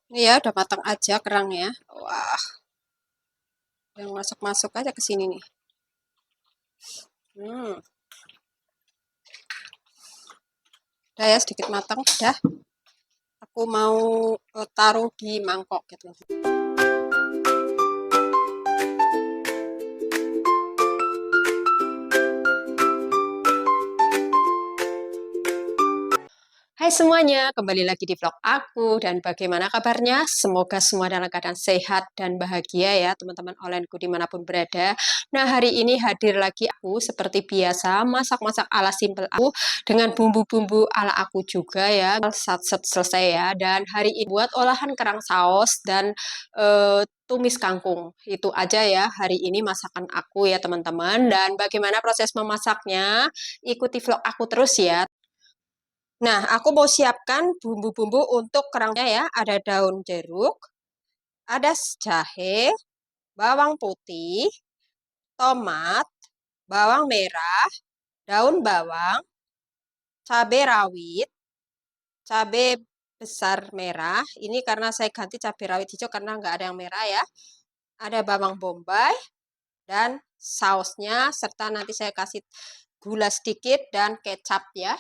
Ini ya udah matang aja kerangnya. Wah, yang masuk-masuk aja ke sini nih. Hmm, udah ya sedikit matang, udah. Aku mau taruh di mangkok gitu. Hai semuanya, kembali lagi di vlog aku dan bagaimana kabarnya? Semoga semua dalam keadaan sehat dan bahagia ya teman-teman onlineku dimanapun berada. Nah hari ini hadir lagi aku seperti biasa masak-masak ala simple aku dengan bumbu-bumbu ala aku juga ya. Set selesai ya dan hari ini buat olahan kerang saus dan tumis kangkung. Itu aja ya hari ini masakan aku ya teman-teman. Dan bagaimana proses memasaknya? Ikuti vlog aku terus ya. Nah, aku mau siapkan bumbu-bumbu untuk kerangnya ya. Ada daun jeruk, ada jahe, bawang putih, tomat, bawang merah, daun bawang, cabai rawit, cabai besar merah. Ini karena saya ganti cabai rawit hijau karena nggak ada yang merah ya. Ada bawang bombay dan sausnya serta nanti saya kasih gula sedikit dan kecap ya.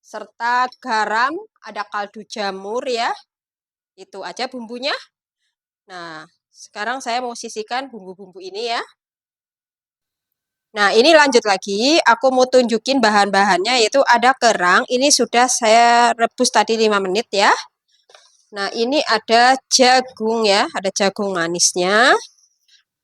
Serta garam, ada kaldu jamur ya. Itu aja bumbunya. Nah, sekarang saya mau sisihkan bumbu-bumbu ini ya. Nah, ini lanjut lagi. Aku mau tunjukin bahan-bahannya yaitu ada kerang. Ini sudah saya rebus tadi 5 menit ya. Nah, ini ada jagung ya. Ada jagung manisnya.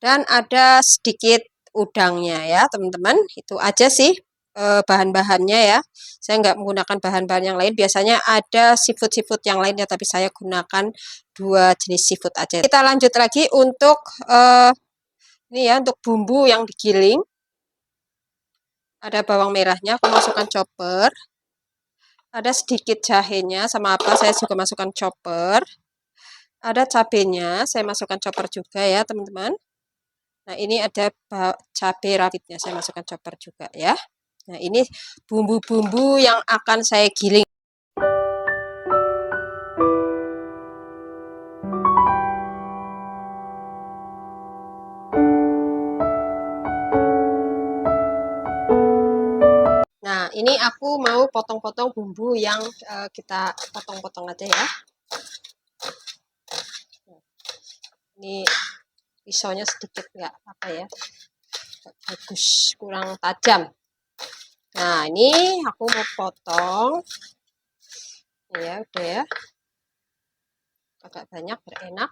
Dan ada sedikit udangnya ya, teman-teman. Itu aja sih bahan-bahannya ya. Saya nggak menggunakan bahan-bahan yang lain. Biasanya ada seafood-seafood yang lain ya, tapi saya gunakan 2 jenis seafood aja. Kita lanjut lagi untuk ini ya, untuk bumbu yang digiling. Ada bawang merahnya, aku masukkan chopper. Ada sedikit jahenya, sama apa saya juga masukkan chopper. Ada cabenya, saya masukkan chopper juga ya, teman-teman. Nah, ini ada cabai rawitnya, saya masukkan chopper juga ya. Nah, ini bumbu-bumbu yang akan saya giling. Nah, ini aku mau potong-potong bumbu yang kita potong-potong aja ya. Ini pisaunya sedikit nggak apa ya, bagus, kurang tajam. Nah, ini aku mau potong. Ya, udah ya. Agak banyak, berenak.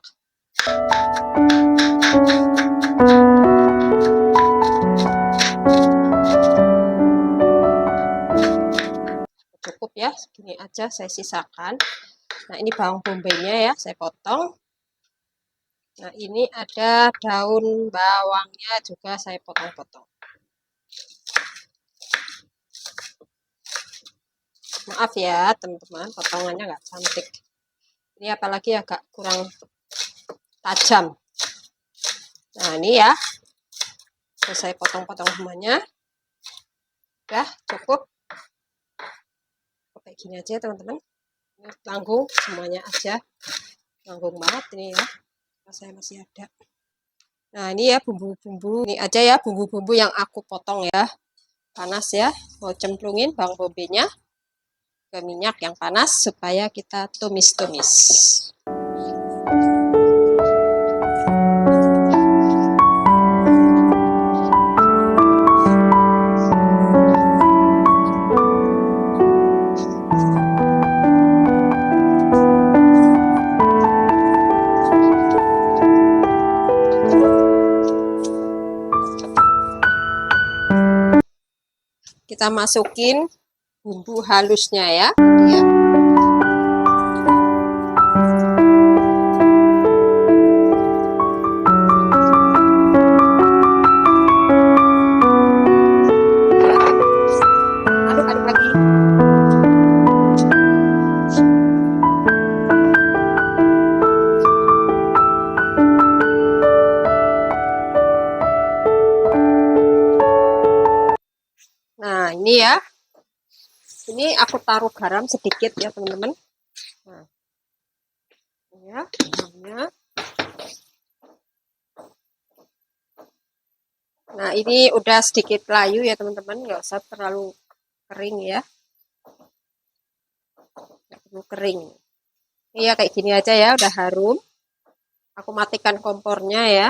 Cukup ya, segini aja saya sisakan. Nah, ini bawang bombaynya ya, saya potong. Nah, ini ada daun bawangnya juga saya potong-potong. Maaf ya, teman-teman, potongannya nggak cantik. Ini apalagi agak kurang tajam. Nah, ini ya. Saya potong-potong semuanya. Udah, cukup. Kayak gini aja, teman-teman. Tanggung semuanya aja. Tanggung banget ini ya. Saya masih ada. Nah, ini ya bumbu-bumbu. Ini aja ya bumbu-bumbu yang aku potong ya. Panas ya. Mau cemplungin bawang bombaynya ke minyak yang panas supaya kita tumis-tumis. Kita masukin bumbu halusnya ya. Aduk-aduk lagi. Nah, ini ya. Ini aku taruh garam sedikit ya, teman-teman. Nah, ya. ini udah sedikit layu ya teman-teman, nggak usah terlalu kering ya, nggak perlu kering. Iya kayak gini aja ya, udah harum. Aku matikan kompornya ya.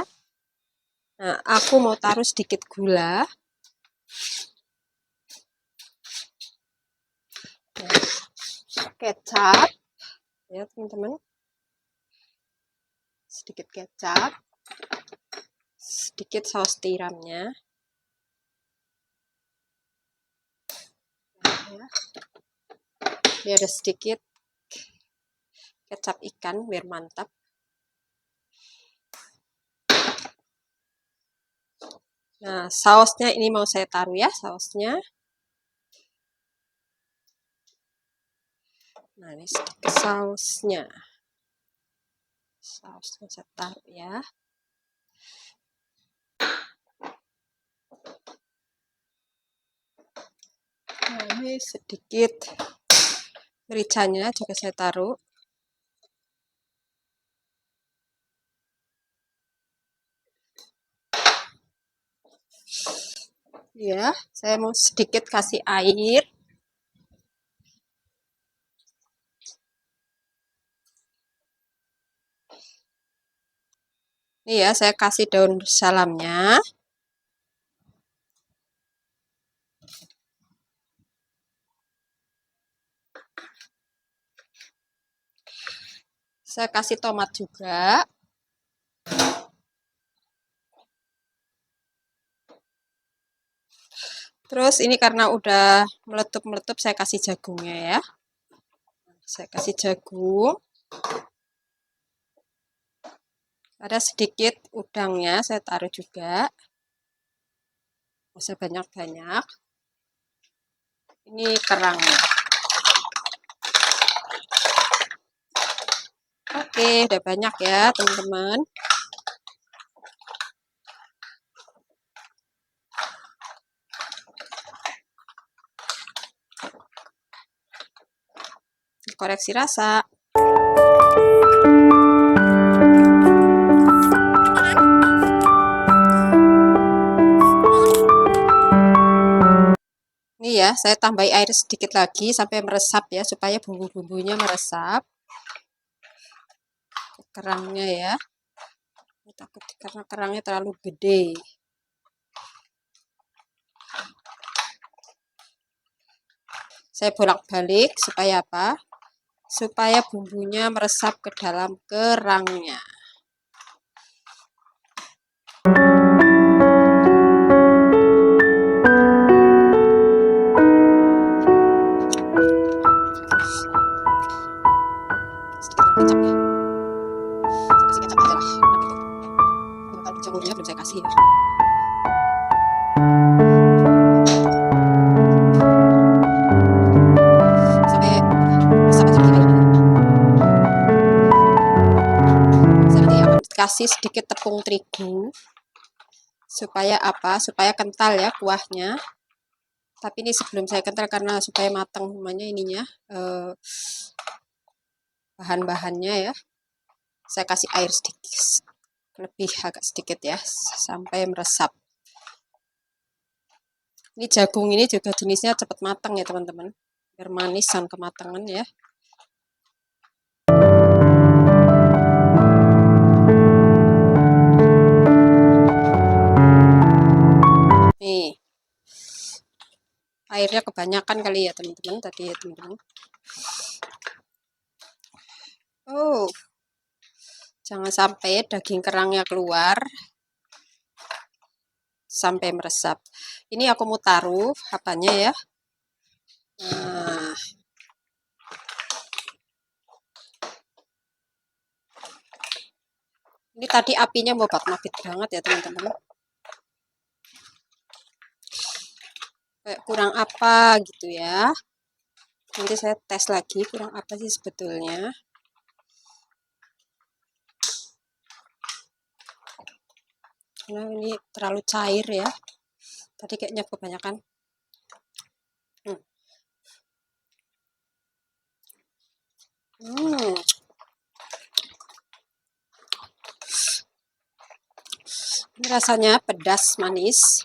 Nah, aku mau taruh sedikit gula. Kecap ya teman-teman, sedikit kecap, sedikit saus tiramnya ya. Ini ada sedikit kecap ikan biar mantap. Nah, sausnya ini mau saya taruh ya, sausnya. Nah, ini sedikit sausnya. Sausnya saya taruh ya. Nah, ini sedikit mericanya juga saya taruh. Ya, saya mau sedikit kasih air. Ini ya, saya kasih daun salamnya. Saya kasih tomat juga. Terus ini karena udah meletup-meletup, saya kasih jagungnya ya. Saya kasih jagung. Ada sedikit udangnya, saya taruh juga. Nggak usah banyak-banyak. Ini kerangnya. Oke, udah banyak ya teman-teman. Koreksi rasa. Ini ya, saya tambahi air sedikit lagi sampai meresap ya, supaya bumbu-bumbunya meresap ke kerangnya ya. Ini takut karena kerangnya terlalu gede. Saya bolak-balik supaya apa? Supaya bumbunya meresap ke dalam kerangnya. Sedikit kecap ya. Saya kasih kecap aja lah. Nanti kalau jamurnya belum saya kasih ya. Sampai meresap aja begini. Saya nanti akan kasih sedikit tepung terigu. Supaya apa? Supaya kental ya kuahnya. Tapi ini sebelum saya kental karena supaya matang semuanya ininya bahan-bahannya ya. Saya kasih air sedikit, lebih agak sedikit ya, sampai meresap. Ini jagung ini juga jenisnya cepat matang ya teman-teman, biar manis dan kematangan ya. Nih, airnya kebanyakan kali ya teman-teman tadi ya teman-teman. Oh, jangan sampai daging kerangnya keluar sampai meresap. Ini aku mau taruh apanya ya. Nah, ini tadi apinya mabit banget ya teman-teman. Kayak kurang apa gitu ya. Nanti saya tes lagi kurang apa sih sebetulnya. Karena ini terlalu cair ya. Tadi kayaknya kebanyakan. Ini rasanya pedas manis.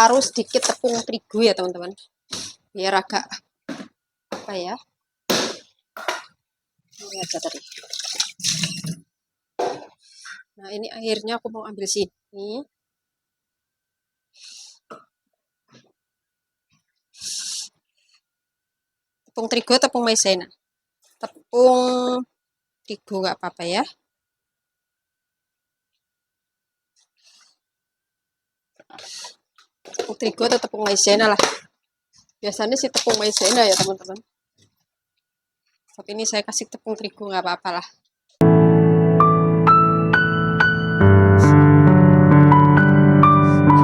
taruh sedikit tepung terigu ya teman-teman, biar agak apa ya, ini aja tadi. Nah ini akhirnya aku mau ambil sini. Tepung terigu, tepung maizena. Tepung terigu nggak apa-apa ya. Tepung terigu atau tepung maizena lah. Biasanya sih tepung maizena ya teman-teman. Tapi ini saya kasih tepung terigu nggak apa-apa lah.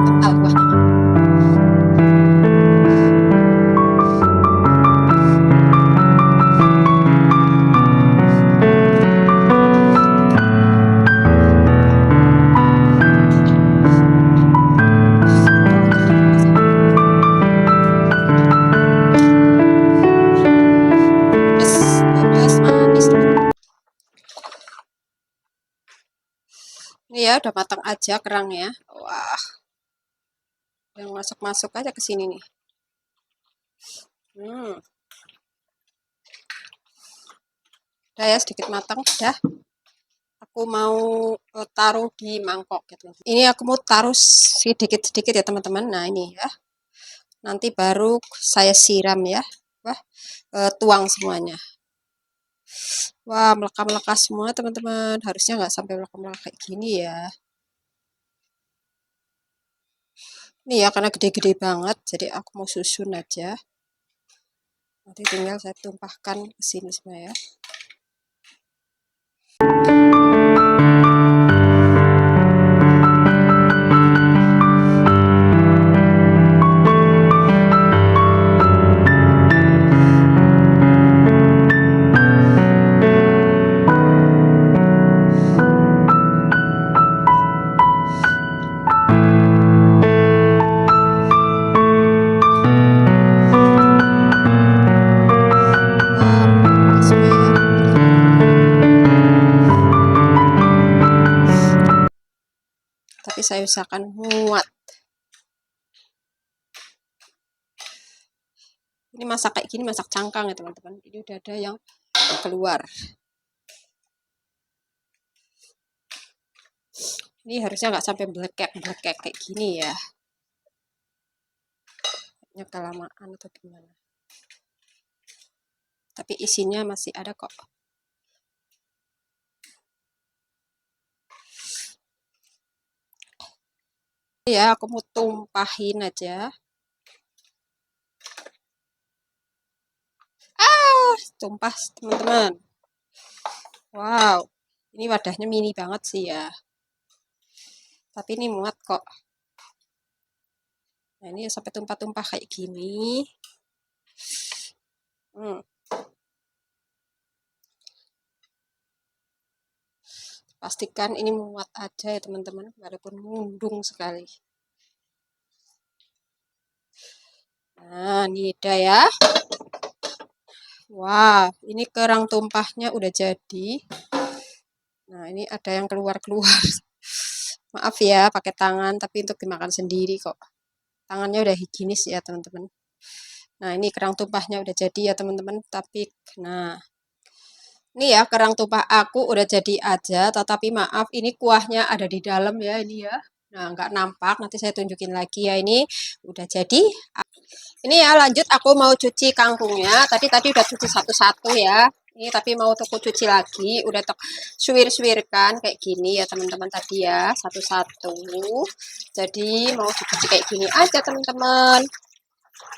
Kental kuahnya. Pedas, manis. Ini ya udah matang aja kerangnya. Wah, yang masuk-masuk aja ke sini nih. Udah ya sedikit matang, udah. Aku mau taruh di mangkok gitu. Ini aku mau taruh sedikit-sedikit ya teman-teman. Nah ini ya. Nanti baru saya siram ya. Wah, tuang semuanya. Wah, melekat-melekat semua teman-teman. Harusnya nggak sampai melekat-melekat kayak gini ya. Ini ya karena gede-gede banget, jadi aku mau susun aja. Nanti tinggal saya tumpahkan ke sini semua ya. Tapi saya usahakan muat. Ini masak kayak gini, masak cangkang ya teman-teman. Ini udah ada yang keluar. Ini harusnya nggak sampai belekek kayak gini ya. Ini kelamaan atau gimana. Tapi isinya masih ada kok. Ya, aku mau tumpahin aja. Tumpah teman-teman. Wow, ini wadahnya mini banget sih ya. Tapi ini muat kok. Nah ini sampai tumpah-tumpah kayak gini. Pastikan ini muat aja ya teman-teman, walaupun mundung sekali. Nah ini udah ya. Wah, ini kerang tumpahnya udah jadi. Nah ini ada yang keluar-keluar. Maaf ya pakai tangan, tapi untuk dimakan sendiri kok. Tangannya udah higienis ya teman-teman. Nah ini kerang tumpahnya udah jadi ya teman-teman. Tapi nah ini ya kerang tumpah aku udah jadi aja. Tetapi maaf ini kuahnya ada di dalam ya ini ya. Nah nggak nampak. Nanti saya tunjukin lagi ya ini udah jadi. Ini ya lanjut aku mau cuci kangkungnya. Tadi udah cuci satu-satu ya. Ini tapi mau aku cuci lagi. Udah suwir-suwirkan kayak gini ya teman-teman tadi ya. Satu-satu. Jadi mau dicuci kayak gini aja teman-teman.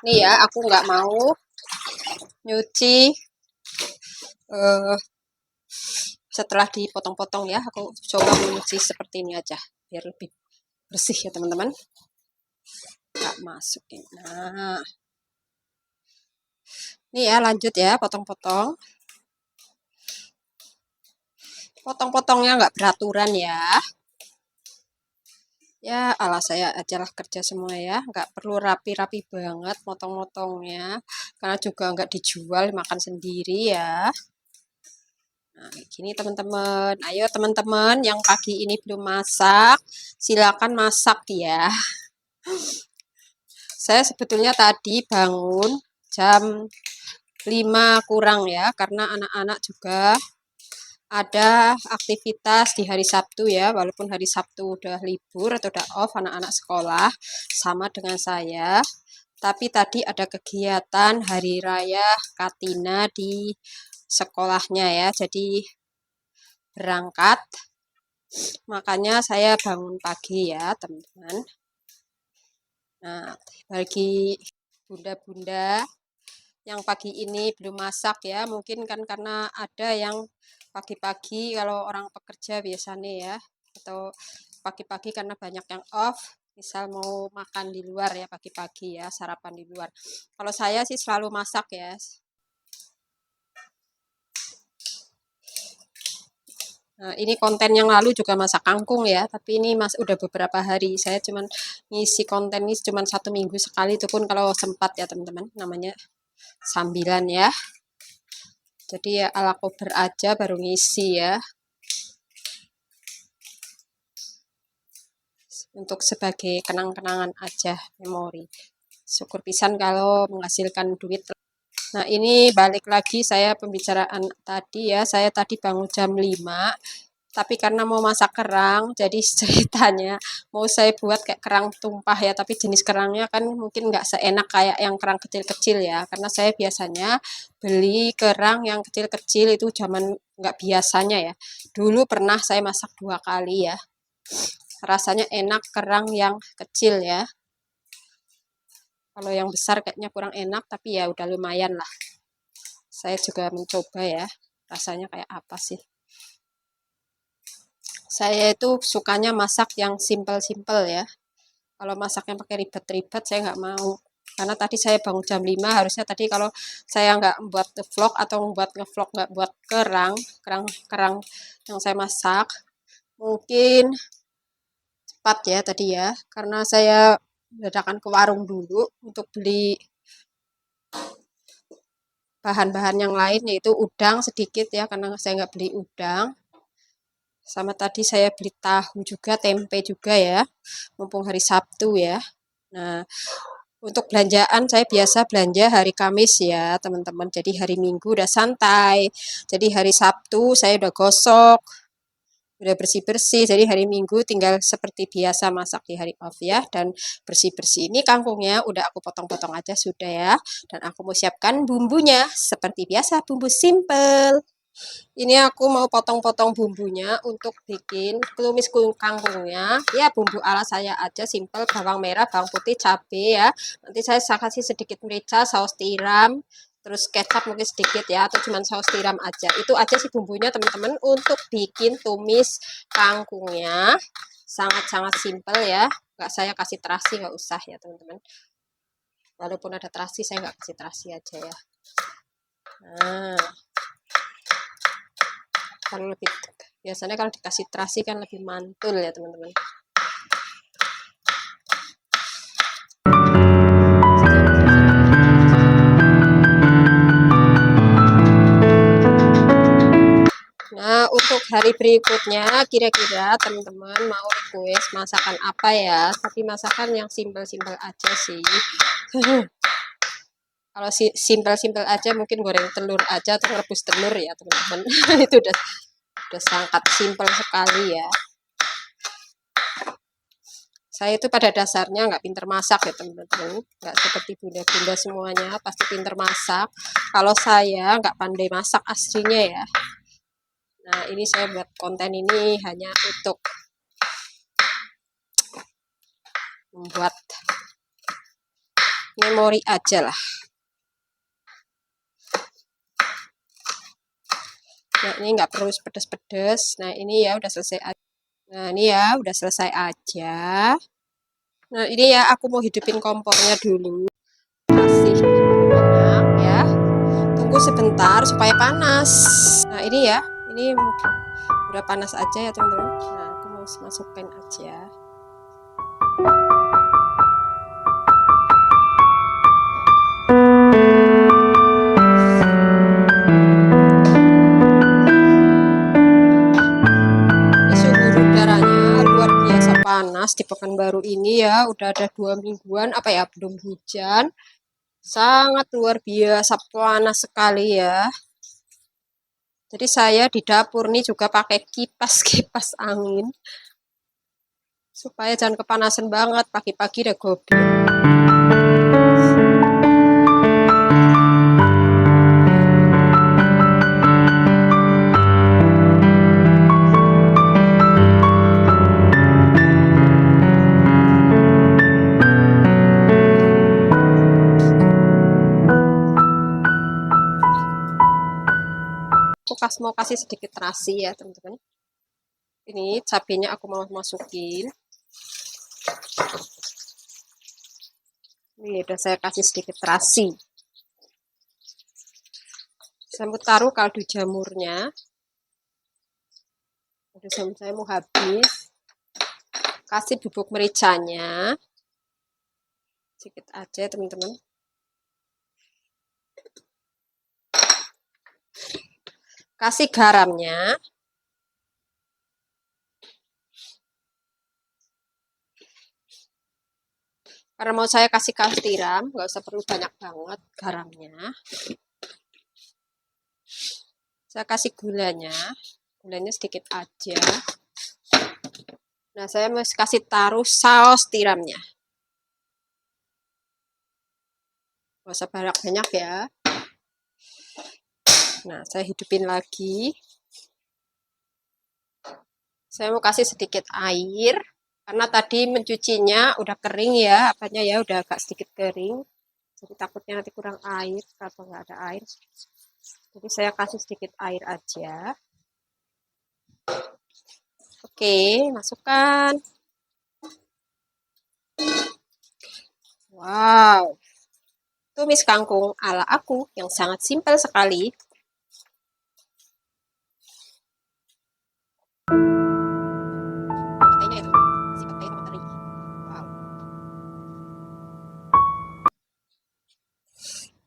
Nih ya aku nggak mau nyuci setelah dipotong-potong ya. Aku coba menyuci seperti ini aja. Biar lebih bersih ya teman-teman. Nggak masukin. Nah. Ini ya lanjut ya potong-potong. Potong-potongnya nggak beraturan ya. Ya ala saya ajalah kerja semua ya. Nggak perlu rapi-rapi banget potong-potongnya. Karena juga nggak dijual, makan sendiri ya. Nah kayak gini teman-teman. Ayo teman-teman yang pagi ini belum masak, silakan masak ya. Saya sebetulnya tadi bangun jam 5 kurang ya, karena anak-anak juga ada aktivitas di hari Sabtu ya, walaupun hari Sabtu udah libur atau udah off anak-anak sekolah sama dengan saya. Tapi tadi ada kegiatan hari raya Katina di sekolahnya ya, jadi berangkat. Makanya saya bangun pagi ya, teman-teman. Nah, bagi bunda-bunda yang pagi ini belum masak ya, mungkin kan karena ada yang pagi-pagi kalau orang pekerja biasanya ya, atau pagi-pagi karena banyak yang off, misal mau makan di luar ya pagi-pagi ya, sarapan di luar. Kalau saya sih selalu masak ya. Nah, ini konten yang lalu juga masak kangkung ya, tapi ini udah beberapa hari. Saya cuman ngisi konten ini cuman 1 minggu sekali, itu pun kalau sempat ya teman-teman, namanya sambilan ya. Jadi ya ala kober aja baru ngisi ya. Untuk sebagai kenang-kenangan aja, memori. Syukur pisan kalau menghasilkan duit. Nah, ini balik lagi saya pembicaraan tadi ya. Saya tadi bangun jam 5, tapi karena mau masak kerang, jadi ceritanya mau saya buat kayak kerang tumpah ya, tapi jenis kerangnya kan mungkin nggak seenak kayak yang kerang kecil-kecil ya, karena saya biasanya beli kerang yang kecil-kecil itu zaman nggak biasanya ya. Dulu pernah saya masak 2 kali ya. Rasanya enak kerang yang kecil ya. Kalau yang besar kayaknya kurang enak, tapi ya udah lumayan lah. Saya juga mencoba ya, rasanya kayak apa sih. Saya itu sukanya masak yang simple-simple ya. Kalau masaknya pakai ribet-ribet saya nggak mau. Karena tadi saya bangun jam 5, harusnya tadi kalau saya nggak buat vlog atau buat ngevlog nggak buat kerang yang saya masak, mungkin cepat ya tadi ya. Karena saya dadakan ke warung dulu untuk beli bahan-bahan yang lain, yaitu udang sedikit ya, karena saya nggak beli udang. Sama tadi saya beli tahu juga, tempe juga ya, mumpung hari Sabtu ya. Nah, untuk belanjaan saya biasa belanja hari Kamis ya teman-teman, jadi hari Minggu udah santai, jadi hari Sabtu saya udah gosok, udah bersih-bersih, jadi hari Minggu tinggal seperti biasa masak di hari off ya. Dan bersih-bersih ini kangkungnya udah aku potong-potong aja sudah ya, dan aku mau siapkan bumbunya seperti biasa, bumbu simple. Ini aku mau potong-potong bumbunya untuk bikin tumis kangkungnya. Ya, bumbu ala saya aja, simple, bawang merah, bawang putih, cabai ya. Nanti saya kasih sedikit merica, saus tiram, terus kecap mungkin sedikit ya, atau cuma saus tiram aja. Itu aja sih bumbunya teman-teman untuk bikin tumis kangkungnya. Sangat-sangat simple ya. Nggak saya kasih terasi, nggak usah ya teman-teman. Walaupun ada terasi, saya nggak kasih terasi aja ya. Nah, kalau lebih biasanya kalau dikasih terasi kan lebih mantul ya teman-teman. Nah, untuk hari berikutnya kira-kira teman-teman mau request masakan apa ya, tapi masakan yang simpel-simpel aja sih. Kalau simpel-simpel aja mungkin goreng telur aja atau rebus telur ya teman-teman. Itu udah sangat simpel sekali ya. Saya itu pada dasarnya nggak pinter masak ya teman-teman, nggak seperti bunda-bunda semuanya pasti pinter masak. Kalau saya nggak pandai masak aslinya ya. Nah, ini saya buat konten ini hanya untuk membuat memori aja lah. Nah, ini nggak perlu pedes-pedes. Nah, ini ya udah selesai aja. Nah, ini ya udah selesai aja. Nah, ini ya aku mau hidupin kompornya dulu. Kasih minyak ya. Tunggu sebentar supaya panas. Nah, ini ya. Ini udah panas aja ya, teman-teman. Nah, aku mau masukin aja. Panas di Pekanbaru baru ini ya, udah ada 2 mingguan, apa ya, belum hujan. Sangat luar biasa panas sekali ya. Jadi saya di dapur nih juga pakai kipas angin. Supaya jangan kepanasan banget, pagi-pagi udah goblok. Aku mau kasih sedikit terasi ya teman-teman. Ini cabenya aku mau masukin. Ini udah saya kasih sedikit terasi. Saya mau taruh kaldu jamurnya. Kaldu jamur saya mau habis. Kasih bubuk mericanya. Sedikit aja teman-teman. Kasih garamnya. Karena mau saya kasih tiram, nggak usah perlu banyak banget garamnya. Saya kasih gulanya sedikit aja. Nah, saya mau kasih taruh saus tiramnya. Nggak usah banyak-banyak ya. Nah, saya hidupin lagi. Saya mau kasih sedikit air. Karena tadi mencucinya udah kering ya, apanya ya udah agak sedikit kering. Jadi takutnya nanti kurang air, kalau nggak ada air. Jadi saya kasih sedikit air aja. Oke, masukkan. Wow, tumis kangkung ala aku yang sangat simpel sekali.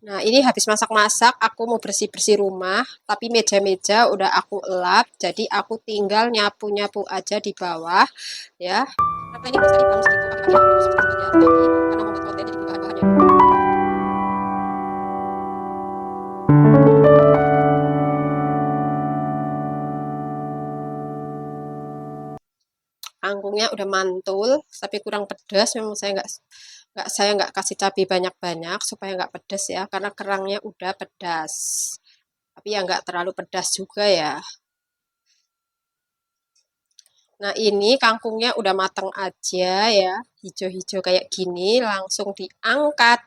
Nah, ini habis masak-masak, aku mau bersih-bersih rumah, tapi meja-meja udah aku elap, jadi aku tinggal nyapu-nyapu aja di bawah, ya. Kenapa ini bisa dibangun segitu pagi-pagi aku seperti aja, tapi karena mau buat konten jadi bahan-bahannya. Kangkungnya udah mantul, tapi kurang pedas. Memang saya nggak kasih cabai banyak-banyak supaya nggak pedas ya, karena kerangnya udah pedas. Tapi ya nggak terlalu pedas juga ya. Nah, ini kangkungnya udah matang aja ya, hijau-hijau kayak gini, langsung diangkat.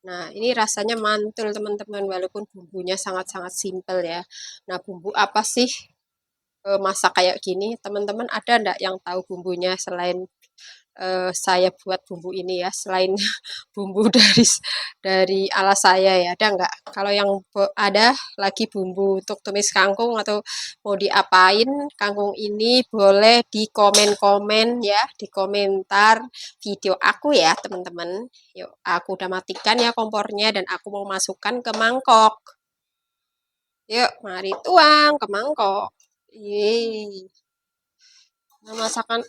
Nah, ini rasanya mantul teman-teman, walaupun bumbunya sangat-sangat simpel ya. Nah, bumbu apa sih masak kayak gini? Teman-teman ada enggak yang tahu bumbunya selain saya buat bumbu ini ya, selain bumbu dari ala saya ya, ada enggak? Kalau yang ada lagi bumbu untuk tumis kangkung atau mau diapain kangkung ini, boleh di komen-komen ya, di komentar video aku ya teman-teman. Yuk, aku udah matikan ya kompornya dan aku mau masukkan ke mangkok. Yuk, mari tuang ke mangkok. Yeay. Nah, masakan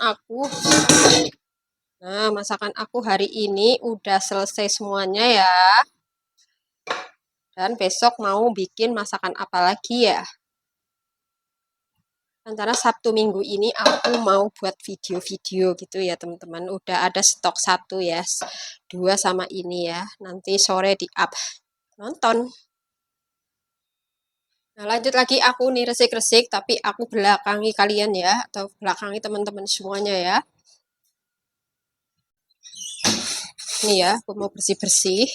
aku hari ini udah selesai semuanya ya. Dan besok mau bikin masakan apa lagi ya? Antara Sabtu Minggu ini aku mau buat video-video gitu ya teman-teman. Udah ada stok 1 ya, 2 sama ini ya. Nanti sore di up. Nonton. Nah, lanjut lagi aku nih resik-resik, tapi aku belakangi kalian ya, atau belakangi teman-teman semuanya ya. Nih ya, aku mau bersih-bersih.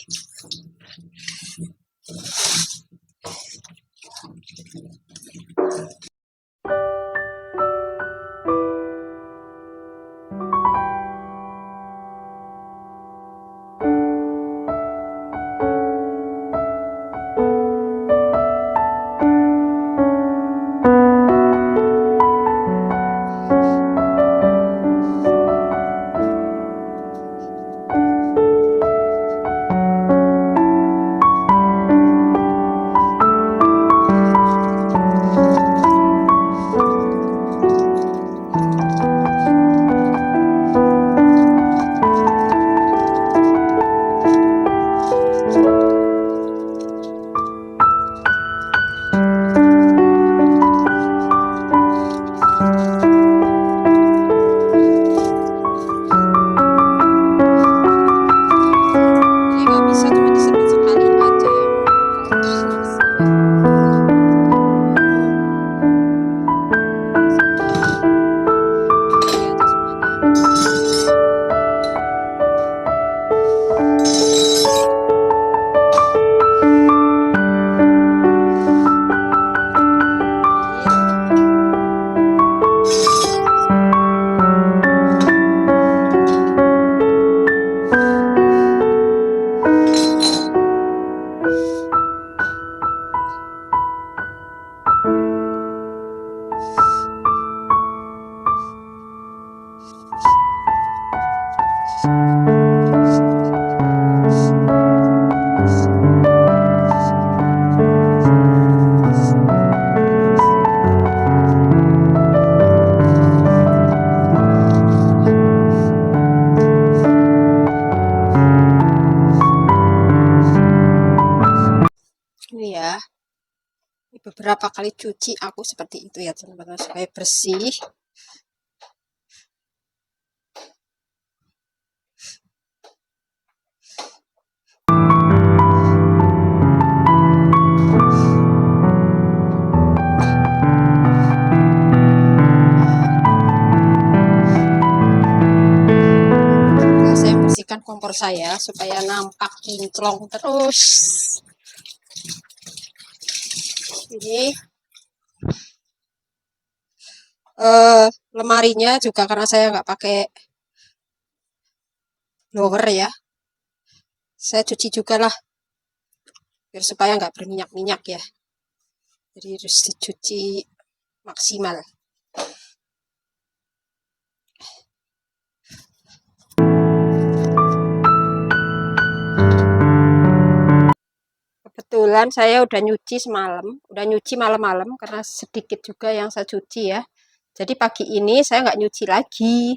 Beberapa kali cuci aku seperti itu ya teman-teman, supaya bersih. Juga saya bersihkan kompor saya supaya nampak kinclong terus. Ini lemarinya juga karena saya nggak pakai blower ya, saya cuci juga lah biar supaya nggak berminyak-minyak ya, jadi harus dicuci maksimal. Kebetulan saya udah nyuci semalam, udah nyuci malam-malam karena sedikit juga yang saya cuci ya, jadi pagi ini saya nggak nyuci lagi.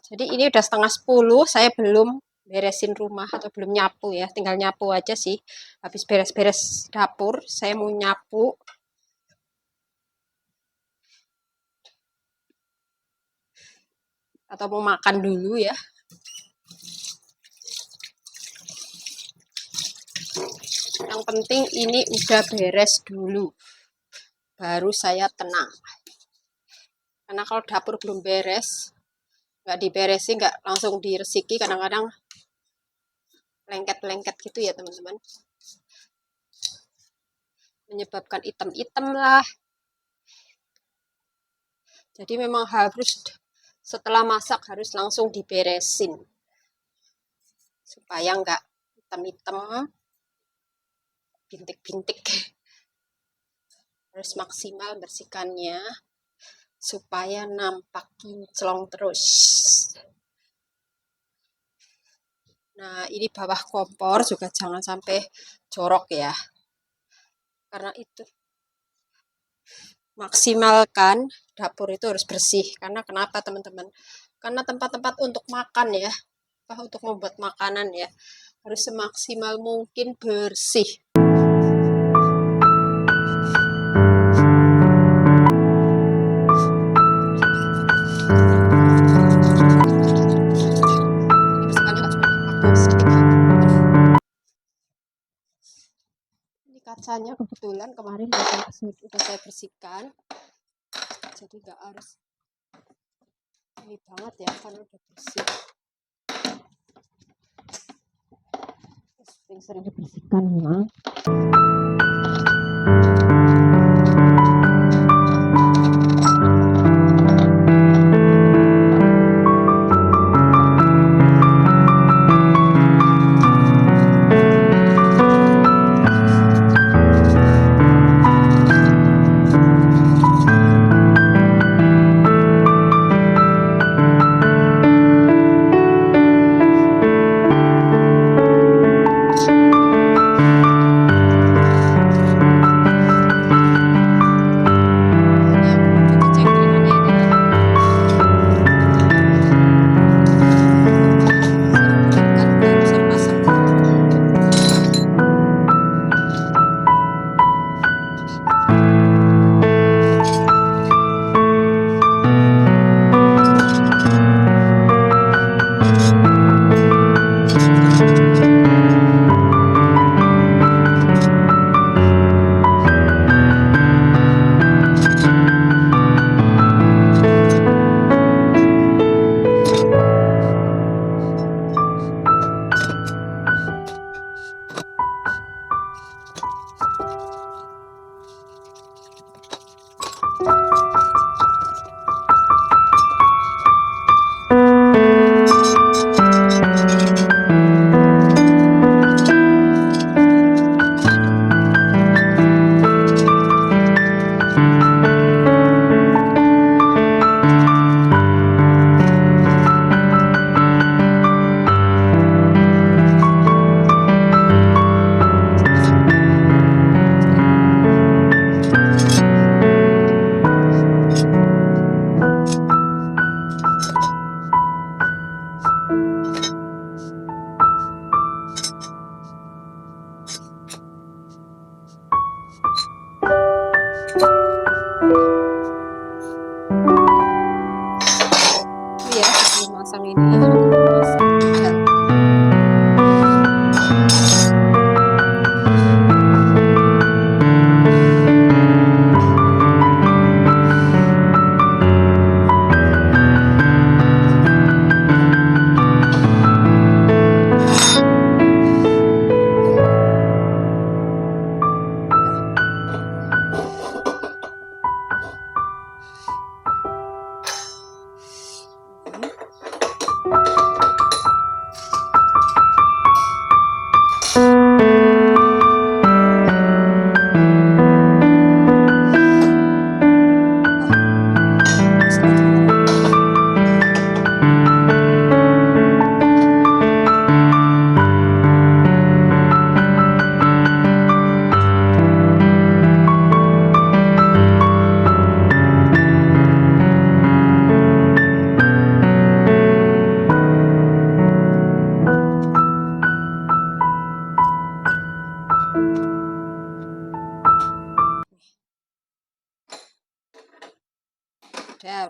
Jadi ini udah setengah 10, saya belum beresin rumah atau belum nyapu ya, tinggal nyapu aja sih. Habis beres-beres dapur, saya mau nyapu. Atau mau makan dulu ya. Yang penting ini udah beres dulu, baru saya tenang. Karena kalau dapur belum beres, nggak diberesin, nggak langsung diresiki, kadang-kadang lengket-lengket gitu ya teman-teman, menyebabkan item-item lah. Jadi memang harus setelah masak harus langsung diberesin supaya nggak item-item, bintik-bintik. Harus maksimal bersihkannya supaya nampak kinclong terus. Nah, ini bawah kompor juga jangan sampai jorok ya. Karena itu maksimalkan dapur itu harus bersih. Karena kenapa teman-teman? Karena tempat-tempat untuk makan ya, untuk membuat makanan ya, harus semaksimal mungkin bersih. Kacanya kebetulan kemarin udah saya bersihkan, jadi nggak harus ini banget ya karena udah bersih. Sering dibersihkan memang.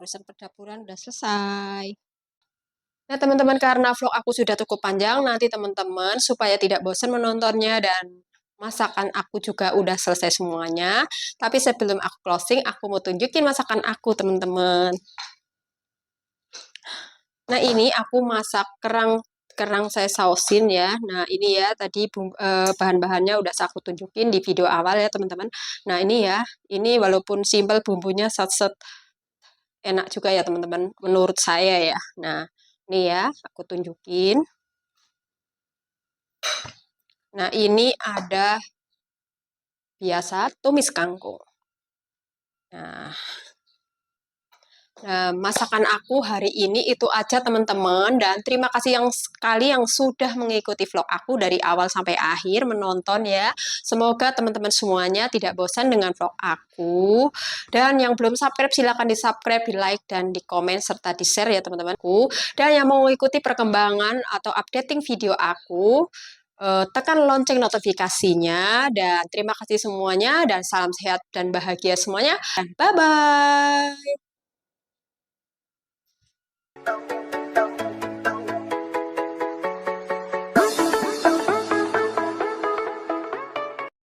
urusan perdapuran udah selesai. Nah, teman-teman, karena vlog aku sudah cukup panjang, nanti teman-teman supaya tidak bosan menontonnya dan masakan aku juga udah selesai semuanya. Tapi sebelum aku closing, aku mau tunjukin masakan aku, teman-teman. Nah, ini aku masak kerang kerang saya sausin ya. Nah, ini ya tadi bahan-bahannya udah aku tunjukin di video awal ya, teman-teman. Nah, ini ya, ini walaupun simpel bumbunya set-set enak juga ya, teman-teman, menurut saya ya. Nah, ini ya, aku tunjukin. Nah, ini ada biasa tumis kangkung. Nah, masakan aku hari ini itu aja, teman-teman, dan terima kasih yang sekali yang sudah mengikuti vlog aku dari awal sampai akhir menonton ya. Semoga teman-teman semuanya tidak bosan dengan vlog aku. Dan yang belum subscribe silahkan di subscribe, di like, dan di komen serta di share ya, teman-temanku. Dan yang mau mengikuti perkembangan atau updating video aku, tekan lonceng notifikasinya. Dan terima kasih semuanya, dan salam sehat dan bahagia semuanya, dan bye-bye.